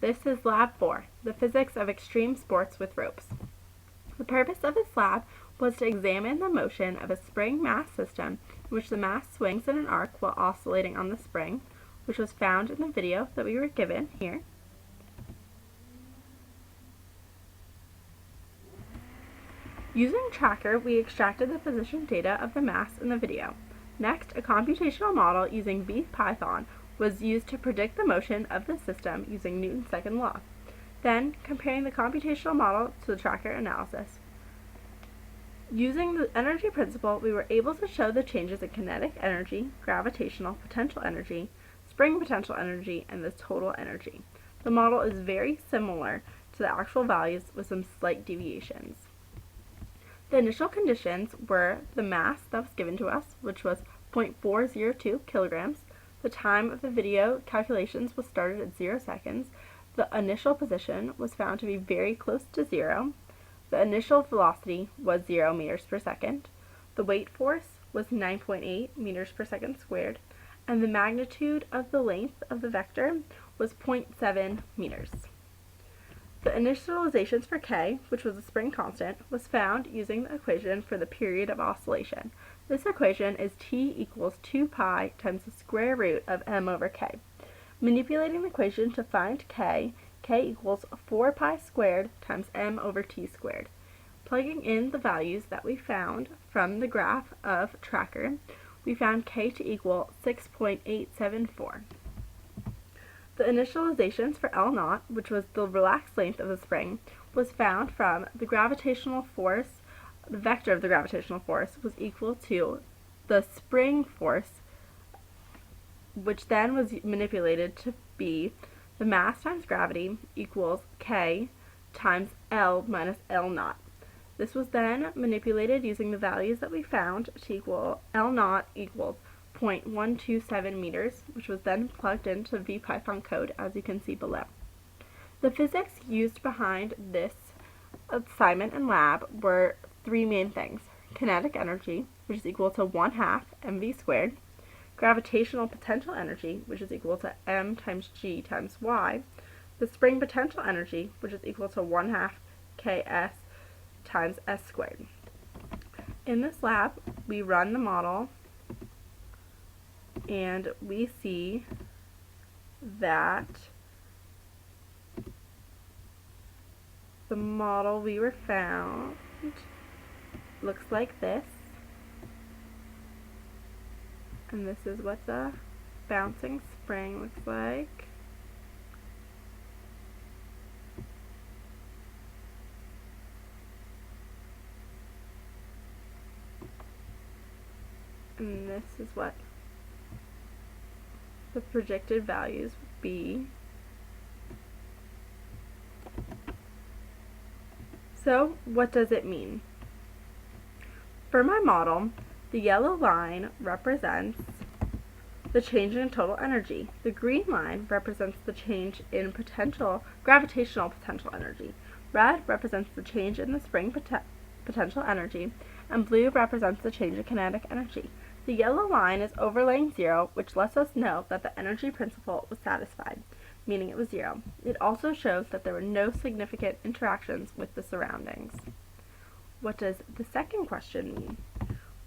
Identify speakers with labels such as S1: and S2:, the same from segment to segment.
S1: This is Lab 4, the physics of extreme sports with ropes. The purpose of this lab was to examine the motion of a spring mass system in which the mass swings in an arc while oscillating on the spring, which was found in the video that we were given here. Using Tracker, we extracted the position data of the mass in the video. Next, a computational model using VPython was used to predict the motion of the system using Newton's second law. Then, comparing the computational model to the tracker analysis. Using the energy principle, we were able to show the changes in kinetic energy, gravitational potential energy, spring potential energy, and the total energy. The model is very similar to the actual values with some slight deviations. The initial conditions were the mass that was given to us, which was 0.402 kilograms. The time of the video calculations was started at 0 seconds. The initial position was found to be very close to 0. The initial velocity was 0 meters per second. The weight force was 9.8 meters per second squared. And the magnitude of the length of the vector was 0.7 meters. The initializations for K, which was a spring constant, was found using the equation for the period of oscillation. This equation is T equals 2 pi times the square root of m over K. Manipulating the equation to find K equals 4 pi squared times m over T squared. Plugging in the values that we found from the graph of Tracker, we found K to equal 6.874. The initializations for L naught, which was the relaxed length of the spring, was found from the gravitational force. The vector of the gravitational force was equal to the spring force, which then was manipulated to be the mass times gravity equals K times L minus L naught. This was then manipulated using the values that we found to equal L naught equals 0.127 meters, which was then plugged into VPython code, as you can see below. The physics used behind this assignment and lab were three main things: kinetic energy, which is equal to 1/2 mv squared, gravitational potential energy, which is equal to m times g times y, the spring potential energy, which is equal to 1/2 ks times s squared. In this lab, we run the model, and we see that the model we were found looks like this, and this is what the bouncing spring looks like. And this is what the projected values would be. So, what does it mean? For my model, the yellow line represents the change in total energy. The green line represents the change in gravitational potential energy. Red represents the change in the spring potential energy, and blue represents the change in kinetic energy. The yellow line is overlaying 0, which lets us know that the energy principle was satisfied, meaning it was 0. It also shows that there were no significant interactions with the surroundings. What does the second question mean?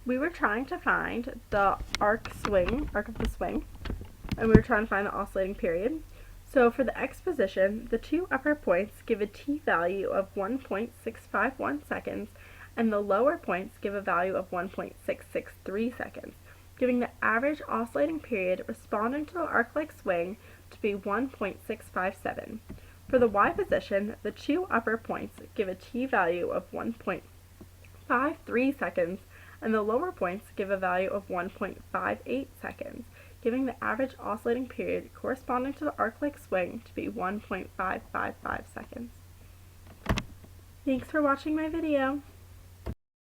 S1: We were trying to find the arc of the swing, and we were trying to find the oscillating period. So for the x position, the two upper points give a t value of 1.651 seconds, and the lower points give a value of 1.663 seconds, giving the average oscillating period responding to the arc-like swing to be 1.657. For the y position, the two upper points give a t value of 1.53 seconds, and the lower points give a value of 1.58 seconds, giving the average oscillating period corresponding to the arc-like swing to be 1.555 seconds. Thanks for watching my video.